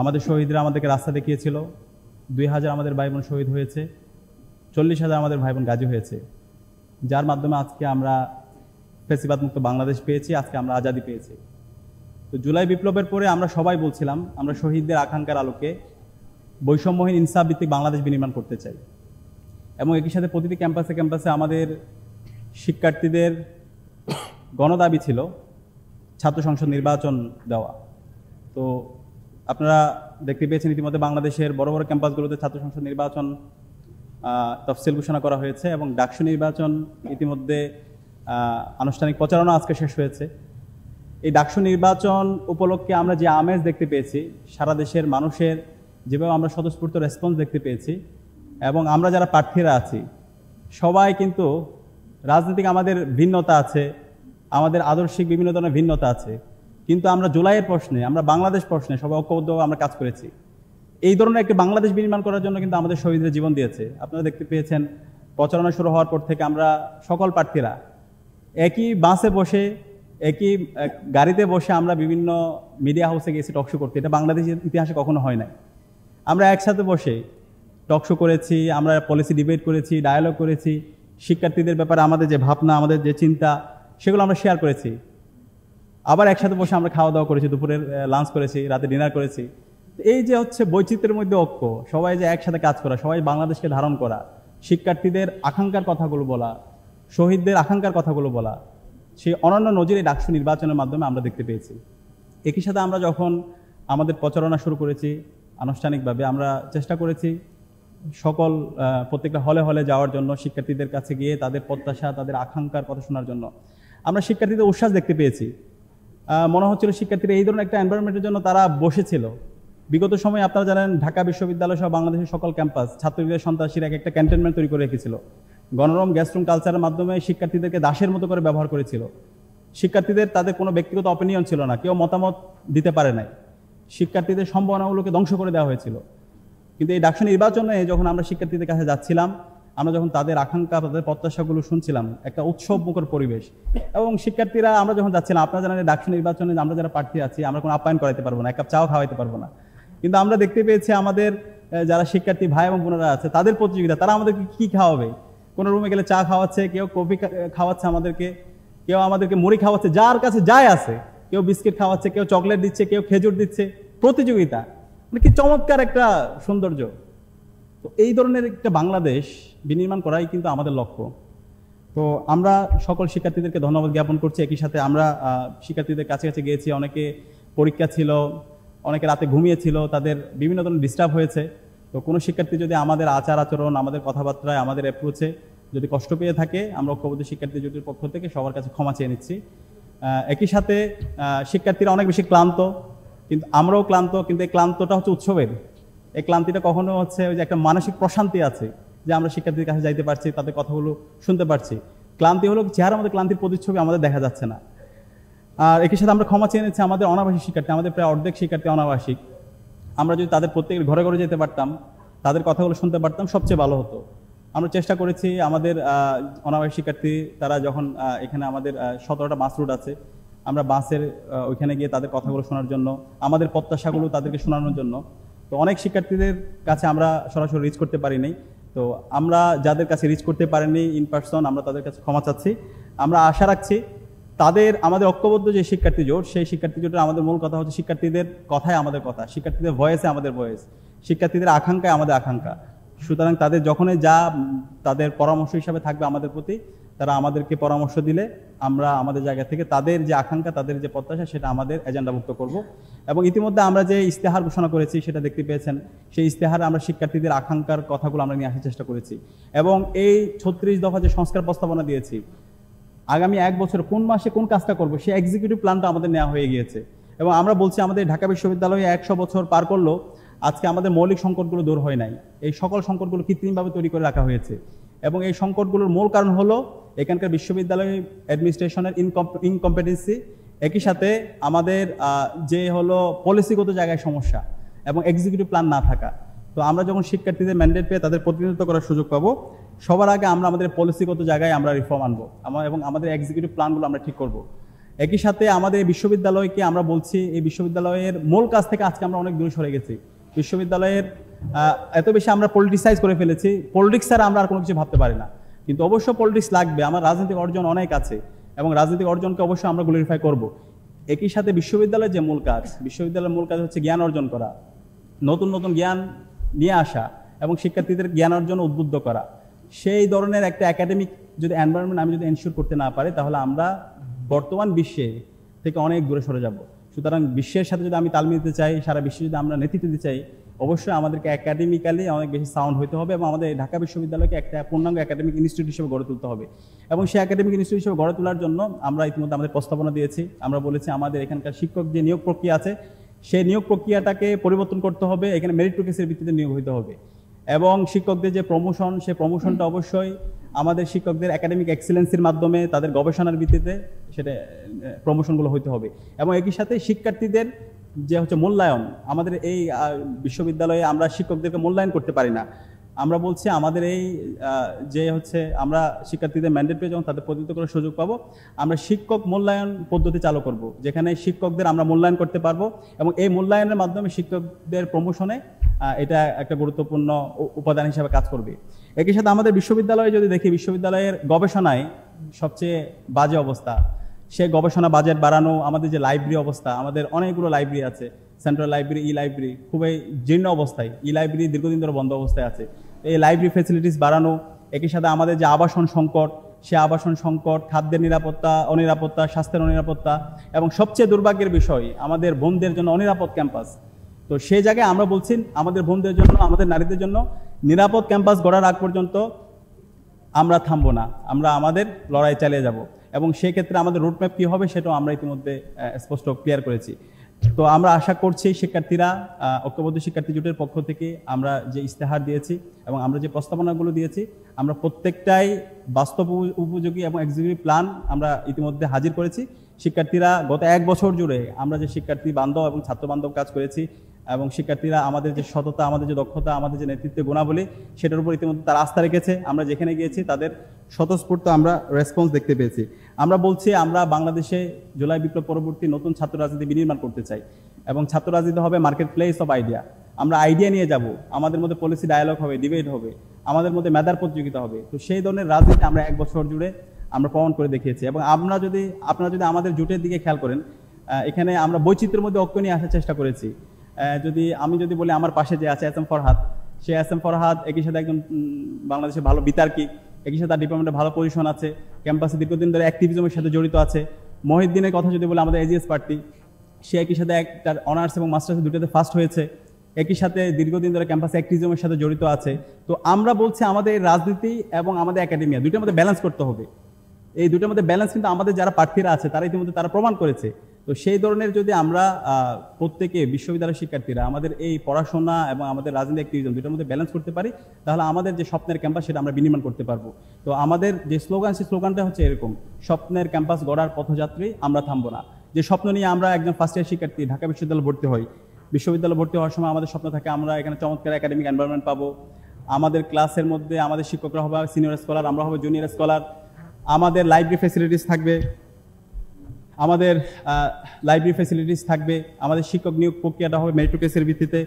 আমাদের শহীদরা আমাদেরকে রাস্তা দেখিয়েছিল। 2000 আমাদের ভাই বোন শহীদ হয়েছে, 40,000 আমাদের ভাই বোন গাজী হয়েছে, যার মাধ্যমে আজকে আমরা ফ্যাসিবাদ মুক্ত বাংলাদেশ পেয়েছি, আজকে আমরা আজাদি পেয়েছি। তো জুলাই বিপ্লবের পরে আমরা সবাই বলছিলাম আমরা শহীদদের আকাঙ্ক্ষার আলোকে বৈষম্যহীন ইনসাফ ভিত্তিক বাংলাদেশ বিনির্মাণ করতে চাই। এবং একই সাথে প্রতিটি ক্যাম্পাসে ক্যাম্পাসে আমাদের শিক্ষার্থীদের গণদাবি ছিল ছাত্র সংসদ নির্বাচন দেওয়া। তো আপনারা দেখতে পেয়েছেন ইতিমধ্যে বাংলাদেশের বড় বড় ক্যাম্পাসগুলোতে ছাত্র সংসদ নির্বাচন তফসিল ঘোষণা করা হয়েছে এবং ডাকসু নির্বাচন ইতিমধ্যে আনুষ্ঠানিক প্রচারণা আজকে শেষ হয়েছে। এই ডাকসু নির্বাচন উপলক্ষে আমরা যে আমেজ দেখতে পেয়েছি, সারা দেশের মানুষের যেভাবে আমরা স্বতঃস্ফূর্ত রেসপন্স দেখতে পেয়েছি, এবং আমরা যারা প্রার্থীরা আছি সবাই কিন্তু রাজনৈতিক আমাদের ভিন্নতা আছে, আমাদের আদর্শিক বিভিন্ন ধরনের ভিন্নতা আছে, কিন্তু আমরা জুলাইয়ের প্রশ্নে, আমরা বাংলাদেশ প্রশ্নে সবাই ঐক্যবদ্ধভাবে আমরা কাজ করেছি। এই ধরনের একটি বাংলাদেশ বিনির্মাণ করার জন্য কিন্তু আমাদের শহীদরা জীবন দিয়েছে। আপনারা দেখতে পেয়েছেন প্রচারণা শুরু হওয়ার পর থেকে আমরা সকল প্রার্থীরা একই বাসে বসে, একই গাড়িতে বসে আমরা বিভিন্ন মিডিয়া হাউসে গেছি টকশো করতে। এটা বাংলাদেশের ইতিহাসে কখনো হয় নাই। আমরা একসাথে বসে টকশো করেছি, আমরা পলিসি ডিবেট করেছি, ডায়ালগ করেছি, শিক্ষার্থীদের ব্যাপারে আমাদের যে ভাবনা, আমাদের যে চিন্তা, সেগুলো আমরা শেয়ার করেছি। আবার একসাথে বসে আমরা খাওয়া দাওয়া করেছি, দুপুরের লাঞ্চ করেছি, রাতে ডিনার করেছি। এই যে হচ্ছে বৈচিত্র্যের মধ্যে ঐক্য, সবাই যে একসাথে কাজ করা, সবাই বাংলাদেশকে ধারণ করা, শিক্ষার্থীদের আকাঙ্ক্ষার কথাগুলো বলা, শহীদদের আকাঙ্ক্ষার কথাগুলো বলা, সেই অনন্য নজির এই ডাকসু নির্বাচনের মাধ্যমে আমরা দেখতে পেয়েছি। একই সাথে আমরা যখন আমাদের প্রচারণা শুরু করেছি আনুষ্ঠানিকভাবে, আমরা চেষ্টা করেছি সকল প্রত্যেকটা হলে হলে যাওয়ার জন্য, শিক্ষার্থীদের কাছে গিয়ে তাদের প্রত্যাশা, তাদের আকাঙ্ক্ষার কথা শোনার জন্য। আমরা শিক্ষার্থীদের উচ্ছ্বাস দেখতে পেয়েছি। মনে হচ্ছিল শিক্ষার্থীরা এই ধরনের একটা এনভায়রনমেন্টের জন্য তারা বসেছিল। বিগত সময়ে আপনারা জানেন ঢাকা বিশ্ববিদ্যালয় সহ বাংলাদেশের সকল ক্যাম্পাস ছাত্রলীগের সন্ত্রাসীরা একটা ক্যান্টনমেন্ট তৈরি করে রেখেছিল। গণরম গ্যাসরুম কালচারের মাধ্যমে শিক্ষার্থীদেরকে দাসের মতো করে ব্যবহার করেছিল। শিক্ষার্থীদের তাদের কোনো ব্যক্তিগত অপিনিয়ন ছিল না, কেউ মতামত দিতে পারে নাই। শিক্ষার্থীদের সম্ভাবনাগুলোকে ধ্বংস করে দেওয়া হয়েছিল। কিন্তু এই ডাকসু নির্বাচনে যখন আমরা শিক্ষার্থীদের কাছে যাচ্ছিলাম, আমরা যখন তাদের আকাঙ্ক্ষা, তাদের প্রত্যাশাগুলো শুনছিলাম, একটা উৎসব মুখর পরিবেশ। এবং শিক্ষার্থীরা আমরা যখন যাচ্ছিলাম, আপনারা জানেন ডাকসু নির্বাচনে আমরা যারা প্রার্থী আছি আমরা কোনো আপ্যায়ন করাইতে পারবো না, এক কাপ চাও খাওয়াইতে পারবো না। কিন্তু আমরা দেখতে পেয়েছি আমাদের যারা শিক্ষার্থী ভাই এবং বোনেরা আছে তাদের প্রতিযোগিতা, তারা আমাদেরকে কি খাওয়াবে। কোনো রুমে গেলে চা খাওয়াচ্ছে, কেউ কফি খাওয়াচ্ছে আমাদেরকে, কেউ আমাদেরকে মুড়ি খাওয়াচ্ছে, যার কাছে যাই আছে, কেউ বিস্কিট খাওয়াচ্ছে, কেউ চকলেট দিচ্ছে, কেউ খেজুর দিচ্ছে। প্রতিযোগিতা মানে কি চমৎকার একটা সৌন্দর্য। তো এই ধরনের একটা বাংলাদেশ বিনির্মাণ করাই কিন্তু আমাদের লক্ষ্য। তো আমরা সকল শিক্ষার্থীদেরকে ধন্যবাদ জ্ঞাপন করছি। একই সাথে আমরা শিক্ষার্থীদের কাছে কাছে গিয়েছি, অনেকে পরীক্ষা ছিল, অনেকে রাতে ঘুমিয়েছিল, তাদের বিভিন্ন ধরনের ডিস্টার্ব হয়েছে। তো কোনো শিক্ষার্থী যদি আমাদের আচার আচরণ, আমাদের কথাবার্তায়, আমাদের অ্যাপ্রোচে যদি কষ্ট পেয়ে থাকে, আমরা ঐক্যবদ্ধ শিক্ষার্থী জোটের পক্ষ থেকে সবার কাছে ক্ষমা চেয়ে নিচ্ছি। একই সাথে শিক্ষার্থীরা অনেক বেশি ক্লান্ত, কিন্তু আমরাও ক্লান্ত, কিন্তু এই ক্লান্তটা হচ্ছে উৎসবের। এই ক্লান্তিটা কখনো হচ্ছে ওই যে একটা মানসিক প্রশান্তি আছে যে আমরা শিক্ষার্থীদের কাছে যাইতে পারছি, তাদের কথাগুলো শুনতে পারছি। ক্লান্তি হলো চেহারার মধ্যে ক্লান্তির প্রতিচ্ছবি আমাদের দেখা যাচ্ছে না। আর একই সাথে আমরা ক্ষমা চেয়ে নিচ্ছি আমাদের অনাবাসিক শিক্ষার্থী, আমাদের প্রায় অর্ধেক শিক্ষার্থী অনাবাসিক। আমরা যদি তাদের প্রত্যেকের ঘরে ঘরে যেতে পারতাম, তাদের কথাগুলো শুনতে পারতাম, সবচেয়ে ভালো হতো। আমরা চেষ্টা করেছি আমাদের অনাবাসিক শিক্ষার্থী তারা যখন এখানে আমাদের 17টা বাস রুট আছে, আমরা বাসের ওইখানে গিয়ে তাদের কথাগুলো শোনার জন্য, আমাদের প্রত্যাশাগুলো তাদেরকে শোনানোর জন্য। তো অনেক শিক্ষার্থীদের কাছে আমরা সরাসরি রিচ করতে পারিনি। তো আমরা যাদের কাছে রিচ করতে পারিনি ইন পার্সন, আমরা তাদের কাছে ক্ষমা চাচ্ছি। আমরা আশা রাখছি তাদের, আমাদের ঐক্যবদ্ধ যে শিক্ষার্থী জোট, সেই শিক্ষার্থী জোটের আমাদের মূল কথা হচ্ছে শিক্ষার্থীদের কথায় আমাদের কথা, শিক্ষার্থীদের ভয়েসে আমাদের ভয়েস, শিক্ষার্থীদের আকাঙ্ক্ষায় আমাদের আকাঙ্ক্ষা। সুতরাং তাদের যখনই যা তাদের পরামর্শ হিসাবে থাকবে আমাদের প্রতি, তারা আমাদেরকে পরামর্শ দিলে আমরা আমাদের জায়গা থেকে তাদের যে আকাঙ্ক্ষা, তাদের যে প্রত্যাশা, সেটা আমাদের এজেন্ডাভুক্ত করব। এবং ইতিমধ্যে আমরা যে ইস্তেহার ঘোষণা করেছি সেটা দেখতে পেয়েছেন, সেই ইস্তেহারে আমরা শিক্ষার্থীদের আকাঙ্ক্ষার কথাগুলো আমরা নিয়ে আসার চেষ্টা করেছি। এবং এই 36 দফা যে সংস্কার প্রস্তাবনা দিয়েছি, আগামী 1 বছর কোন মাসে কোন কাজটা করবো সেই এক্সিকিউটিভ প্ল্যানটা আমাদের নেওয়া হয়ে গিয়েছে। এবং আমরা বলছি আমাদের ঢাকা বিশ্ববিদ্যালয়ে 100 বছর পার করলো, আজকে আমাদের মৌলিক সংকটগুলো দূর হয় নাই। এই সকল সংকটগুলো কৃত্রিমভাবে তৈরি করে রাখা হয়েছে। এবং এই সংকটগুলোর মূল কারণ হলো এখানকার বিশ্ববিদ্যালয় অ্যাডমিনিস্ট্রেশনের ইনকম্পিটেন্সি, একই সাথে আমাদের যে হলো পলিসিগত জায়গায় সমস্যা এবং এক্সিকিউটিভ প্ল্যান না থাকা। তো আমরা যখন শিক্ষার্থীদের ম্যান্ডেট পেয়ে তাদের প্রতিনিধিত্ব করার সুযোগ পাবো, সবার আগে আমরা আমাদের পলিসিগত জায়গায় আমরা রিফর্ম আনবো এবং আমাদের এক্সিকিউটিভ প্ল্যানগুলো আমরা ঠিক করব। একই সাথে আমাদের এই বিশ্ববিদ্যালয়কে আমরা বলছি এই বিশ্ববিদ্যালয়ের মূল কাজ থেকে আজকে আমরা অনেক দূরে সরে গেছি। বিশ্ববিদ্যালয়ের এত বেশি আমরা পলিটিসাইজ করে ফেলেছি, পলিটিক্স ছাড়া আমরা আর কোনো কিছু ভাবতে পারি না। কিন্তু অবশ্য পলিটিক্স লাগবে, আমার রাজনৈতিক অর্জন অনেক আছে এবং রাজনৈতিক অর্জনকে অবশ্যই আমরা গ্লোরিফাই করব। একই সাথে বিশ্ববিদ্যালয়ের যে মূল কাজ, বিশ্ববিদ্যালয়ের মূল কাজ হচ্ছে জ্ঞান অর্জন করা, নতুন নতুন জ্ঞান নিয়ে আসা এবং শিক্ষার্থীদের জ্ঞান অর্জন উদ্বুদ্ধ করা। সেই ধরনের একটা একাডেমিক যদি এনভায়রনমেন্ট আমি যদি এনশিওর করতে না পারি, তাহলে আমরা বর্তমান বিশ্বে থেকে অনেক দূরে সরে যাব। সুতরাং বিশ্বের সাথে যদি আমি তাল মিলাতে চাই, সারা বিশ্বে যদি আমরা নেতৃত্ব দিতে চাই, অবশ্যই আমাদেরকে একাডেমিক্যালি অনেক বেশি সাউন্ড হতে হবে এবং আমাদের ঢাকা বিশ্ববিদ্যালয়কে একটা পূর্ণাঙ্গ একাডেমিক ইনস্টিটিউট হিসেবে গড়ে তুলতে হবে। এবং সেই একাডেমিক ইনস্টিটিউট হিসেবে গড়ে তোলার জন্য আমরা ইতিমধ্যে আমাদের প্রস্তাবনা দিয়েছি। আমরা বলেছি আমাদের এখানকার শিক্ষক যে নিয়োগ প্রক্রিয়া আছে, সেই নিয়োগ প্রক্রিয়াটাকে পরিবর্তন করতে হবে, এখানে মেরিটোক্রেসির ভিত্তিতে নিয়োগ হতে হবে। এবং শিক্ষকদের যে প্রমোশন, সেই প্রমোশনটা অবশ্যই আমাদের শিক্ষকদের একাডেমিক এক্সিলেন্সির মাধ্যমে তাদের গবেষণার ভিত্তিতে সেটা প্রমোশনগুলো হতে হবে। এবং একই সাথে শিক্ষার্থীদের যে হচ্ছে মূল্যায়ন, আমাদের এই বিশ্ববিদ্যালয়ে আমরা শিক্ষকদেরকে মূল্যায়ন করতে পারি না। আমরা বলছি আমাদের এই যে হচ্ছে আমরা শিক্ষার্থীদের ম্যান্ডেট পেয়ে যখন তাদের প্রতিনিধিত্ব করার সুযোগ পাবো, আমরা শিক্ষক মূল্যায়ন পদ্ধতি চালু করব, যেখানে শিক্ষকদের আমরা মূল্যায়ন করতে পারবো এবং এই মূল্যায়নের মাধ্যমে শিক্ষকদের প্রমোশনে এটা একটা গুরুত্বপূর্ণ উপাদান হিসেবে কাজ করবে। একই সাথে আমাদের বিশ্ববিদ্যালয়ে যদি দেখি, বিশ্ববিদ্যালয়ের গবেষণায় সবচেয়ে বাজে অবস্থা। সে গবেষণা বাজেট বাড়ানো, আমাদের যে লাইব্রেরি অবস্থা, আমাদের অনেকগুলো লাইব্রেরি আছে, সেন্ট্রাল লাইব্রেরি, ই লাইব্রেরি খুবই জীর্ণ অবস্থায়, ই লাইব্রেরি দীর্ঘদিন ধরে বন্ধ অবস্থায় আছে। এই লাইব্রেরি ফেসিলিটিস বাড়ানো, একই সাথে আমাদের যে আবাসন সংকট, সে আবাসন সংকট, খাদ্যের নিরাপত্তা, অনিরাপত্তা, স্বাস্থ্যের অনিরাপত্তা এবং সবচেয়ে দুর্ভাগ্যের বিষয় আমাদের বোনদের জন্য অনিরাপদ ক্যাম্পাস। তো সেই জায়গায় আমরা বলছি আমাদের বোনদের জন্য, আমাদের নারীদের জন্য নিরাপদ ক্যাম্পাস গড়ার আগ পর্যন্ত আমরা থামবো না, আমরা আমাদের লড়াই চালিয়ে যাব। এবং সেই ক্ষেত্রে আমাদের রুটম্যাপ কী হবে সেটাও আমরা ইতিমধ্যে স্পষ্ট ক্লিয়ার করেছি। তো আমরা আশা করছি শিক্ষার্থীরা, ঐক্যবদ্ধ শিক্ষার্থী জোটের পক্ষ থেকে আমরা যে ইস্তেহার দিয়েছি এবং আমরা যে প্রস্তাবনাগুলো দিয়েছি, আমরা প্রত্যেকটাই বাস্তব উপযোগী এবং এক্সিকিউটিভ প্ল্যান আমরা ইতিমধ্যে হাজির করেছি। শিক্ষার্থীরা গত 1 বছর জুড়ে আমরা যে শিক্ষার্থী বান্ধব এবং ছাত্র বান্ধব কাজ করেছি এবং শিক্ষার্থীরা আমাদের যে সততা, আমাদের যে দক্ষতা, আমাদের যে নেতৃত্বের গুণাবলী, সেটার উপর ইতিমধ্যে তারা আস্থা রেখেছে। আমরা যেখানে গিয়েছি তাদের স্বতঃস্ফূর্ত আমরা রেসপন্স দেখতে পেয়েছি। আমরা বলছি আমরা বাংলাদেশে জুলাই বিপ্লব পরবর্তী নতুন ছাত্র রাজনীতি বিনির্মাণ করতে চাই এবং ছাত্র রাজনীতি হবে মার্কেট প্লেস অফ আইডিয়া। আমরা আইডিয়া নিয়ে যাব, আমাদের মধ্যে পলিসি ডায়ালগ হবে, ডিবেট হবে, আমাদের মধ্যে মেধার প্রতিযোগিতা হবে। তো সেই ধরনের রাজনীতি আমরা 1 বছর জুড়ে আমরা প্রমাণ করে দেখিয়েছি। এবং আপনারা যদি আমাদের জোটের দিকে খেয়াল করেন, এখানে আমরা বৈচিত্র্যের মধ্যে ঐক্য নিয়ে আসার চেষ্টা করেছি। আমি যদি বলি আমার পাশে যে আছে এস এম ফরহাদ, সে এস এম ফরহাদ একই সাথে একজন বাংলাদেশের ভালো বিতার্কিক, একই সাথে তার ডিপার্টমেন্টে ভালো পজিশন আছে, ক্যাম্পাসে দীর্ঘদিন ধরে অ্যাক্টিভিজমের সাথে জড়িত আছে। মহিউদ্দিনের কথা যদি বলি, আমাদের এজিএস প্রার্থী, সে একই সাথে তার অনার্স এবং মাস্টার্স দুটোতে ফার্স্ট হয়েছে, একই সাথে দীর্ঘদিন ধরে ক্যাম্পাসে অ্যাক্টিভিজমের সাথে জড়িত আছে। তো আমরা বলছি আমাদের রাজনীতি এবং আমাদের একাডেমিয়া দুটোর মধ্যে ব্যালেন্স করতে হবে। এই দুটোর মধ্যে ব্যালেন্স কিন্তু আমাদের যারা প্রার্থীরা আছে তারা ইতিমধ্যে তারা প্রমাণ করেছে। তো সেই ধরনের যদি আমরা প্রত্যেকে বিশ্ববিদ্যালয়ের শিক্ষার্থীরা আমাদের এই পড়াশোনা এবং আমাদের রাজনৈতিক অ্যাক্টিভিজম দুটোর মধ্যে ব্যালেন্স করতে পারি, তাহলে আমাদের যে স্বপ্নের ক্যাম্পাস সেটা আমরা বিনির্মাণ করতে পারবো। তো আমাদের যে স্লোগান, সেই স্লোগানটা হচ্ছে এরকম: স্বপ্নের ক্যাম্পাস গড়ার পথযাত্রী, আমরা থামবো না। যে স্বপ্ন নিয়ে আমরা একজন ফার্স্ট ইয়ার শিক্ষার্থী ঢাকা বিশ্ববিদ্যালয়ে ভর্তি হই, বিশ্ববিদ্যালয়ে ভর্তি হওয়ার সময় আমাদের স্বপ্ন থাকে আমরা এখানে চমৎকার একাডেমিক এনভায়রনমেন্ট পাবো, আমাদের ক্লাসের মধ্যে আমাদের শিক্ষকরা হবে সিনিয়র স্কলার, আমরা হবে জুনিয়র স্কলার, আমাদের লাইব্রেরি ফ্যাসিলিটিস থাকবে, আমাদের শিক্ষক নিয়োগ প্রক্রিয়াটা হবে মেরিটোক্রেসির ভিত্তিতে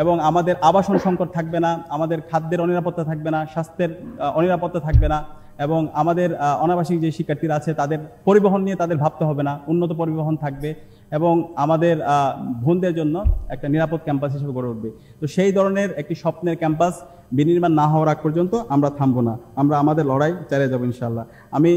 এবং আমাদের আবাসন সংকট থাকবে না, আমাদের খাদ্যের অনিরাপত্তা থাকবে না, স্বাস্থ্যের অনিরাপত্তা থাকবে না এবং আমাদের অনাবাসিক যে শিক্ষার্থীরা আছে তাদের পরিবহন নিয়ে তাদের ভাবতে হবে না, উন্নত পরিবহন থাকবে এবং আমাদের বোনদের জন্য একটা নিরাপদ ক্যাম্পাস হিসেবে গড়ে উঠবে। তো সেই ধরনের একটি স্বপ্নের ক্যাম্পাস বিনির্মাণ না হওয়ার আগ পর্যন্ত আমরা থামবো না, আমরা আমাদের লড়াই চালিয়ে যাবো ইনশাআল্লাহ। আমি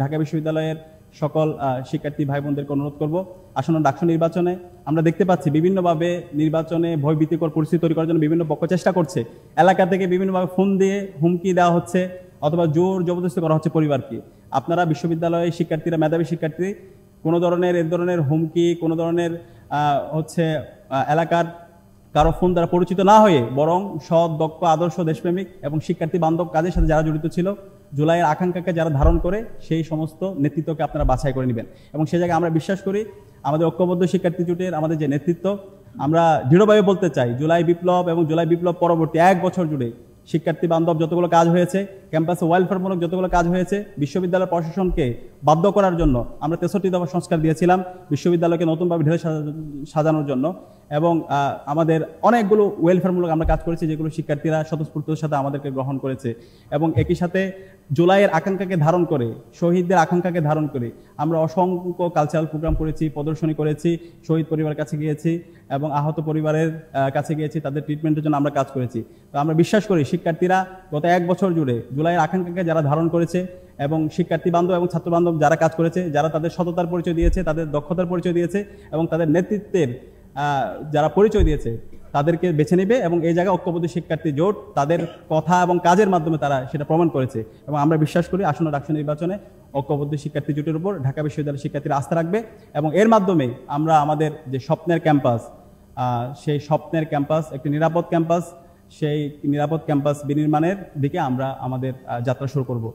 ঢাকা বিশ্ববিদ্যালয়ের সকল শিক্ষার্থী ভাই বোনদেরকে অনুরোধ করব, আসন্ন ডাকসু নির্বাচনে আমরা দেখতে পাচ্ছি বিভিন্নভাবে নির্বাচনে ভয়ভীতিকর পরিস্থিতি তৈরি করার জন্য বিভিন্ন পক্ষ চেষ্টা করছে। এলাকা থেকে বিভিন্নভাবে ফোন দিয়ে হুমকি দেওয়া হচ্ছে অথবা জোর জবরদস্তি করা হচ্ছে পরিবারকে। আপনারা বিশ্ববিদ্যালয়ের শিক্ষার্থীরা, মেধাবী শিক্ষার্থী, কোনো ধরনের হুমকি, কোনো ধরনের এলাকার কারো ফোন দ্বারা পরিচিত না হয়ে বরং সৎ, দক্ষ, আদর্শ, দেশপ্রেমিক এবং শিক্ষার্থী বান্ধব কাজের সাথে যারা জড়িত ছিল, জুলাইয়ের আকাঙ্ক্ষাকে যারা ধারণ করে, সেই সমস্ত নেতৃত্বকে আপনারা বাছাই করে নেবেন। এবং সেই জায়গায় আমরা বিশ্বাস করি আমাদের ঐক্যবদ্ধ শিক্ষার্থী জোটের আমাদের যে নেতৃত্ব, আমরা দৃঢ়ভাবে বলতে চাই জুলাই বিপ্লব এবং জুলাই বিপ্লব পরবর্তী 1 বছর জুড়ে শিক্ষার্থী বান্ধব যতগুলো কাজ হয়েছে, ক্যাম্পাসে ওয়েলফেয়ারমূলক যতগুলো কাজ হয়েছে, বিশ্ববিদ্যালয় প্রশাসনকে বাধ্য করার জন্য আমরা 63 দফা সংস্কার দিয়েছিলাম বিশ্ববিদ্যালয়কে নতুনভাবে ঢেলে সাজানোর জন্য। এবং আমাদের অনেকগুলো ওয়েলফেয়ারমূলক আমরা কাজ করেছি যেগুলো শিক্ষার্থীরা স্বতঃস্ফূর্তর সাথে আমাদেরকে গ্রহণ করেছে। এবং একই সাথে জুলাইয়ের আকাঙ্ক্ষাকে ধারণ করে, শহীদদের আকাঙ্ক্ষাকে ধারণ করে আমরা অসংখ্য কালচারাল প্রোগ্রাম করেছি, প্রদর্শনী করেছি, শহীদ পরিবারের কাছে গিয়েছি এবং আহত পরিবারের কাছে গিয়েছি, তাদের ট্রিটমেন্টের জন্য আমরা কাজ করেছি। তো আমরা বিশ্বাস করি শিক্ষার্থীরা গত 1 বছর জুড়ে জুলাইয়ের আকাঙ্ক্ষাকে যারা ধারণ করেছে এবং শিক্ষার্থী বান্ধব এবং ছাত্র বান্ধব যারা কাজ করেছে, যারা তাদের সততার পরিচয় দিয়েছে, তাদের দক্ষতার পরিচয় দিয়েছে এবং তাদের নেতৃত্বের যারা পরিচয় দিয়েছে তাদেরকে বেছে নেবে। এবং এই জায়গায় ঐক্যবদ্ধ শিক্ষার্থী জোট তাদের কথা এবং কাজের মাধ্যমে তারা সেটা প্রমাণ করেছে। এবং আমরা বিশ্বাস করি আসন্ন ডাকসু নির্বাচনে ঐক্যবদ্ধ শিক্ষার্থী জোটের উপর ঢাকা বিশ্ববিদ্যালয়ের শিক্ষার্থীরা আস্থা রাখবে এবং এর মাধ্যমে আমরা আমাদের যে স্বপ্নের ক্যাম্পাস, সেই স্বপ্নের ক্যাম্পাস, একটি নিরাপদ ক্যাম্পাস, সেই নিরাপদ ক্যাম্পাস বিনির্মাণের দিকে আমরা আমাদের যাত্রা শুরু করব।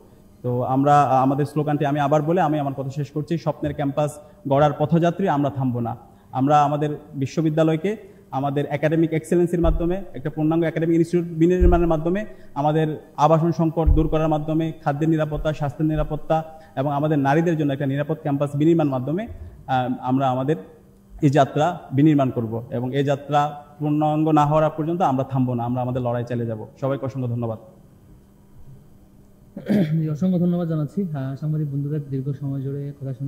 তো আমরা আমাদের স্লোগানটি আমি আবার বলে আমি আমার কথা শেষ করছি, স্বপ্নের ক্যাম্পাস গড়ার পথযাত্রী, আমরা থামবো না। আমরা আমাদের বিশ্ববিদ্যালয়কে আমাদের একাডেমিক এক্সেলেন্সির মাধ্যমে, একটা পূর্ণাঙ্গ একাডেমিক ইনস্টিটিউট বিনির্মাণের মাধ্যমে, আমাদের আবাসন সংকট দূর করার মাধ্যমে, খাদ্যের নিরাপত্তা, স্বাস্থ্যের নিরাপত্তা এবং আমাদের নারীদের জন্য একটা নিরাপদ ক্যাম্পাস বিনির্মাণ মাধ্যমে আমরা আমাদের এই যাত্রা বিনির্মাণ করব। এবং এই যাত্রা পূর্ণাঙ্গ না হওয়ার পর্যন্ত আমরা থামবো না, আমরা আমাদের লড়াই চালিয়ে যাব। সবাইকে অসংখ্য ধন্যবাদ। অসংখ্য ধন্যবাদ জানাচ্ছি সাংবাদিক বন্ধুদের দীর্ঘ সময় জুড়ে কথা শুনে।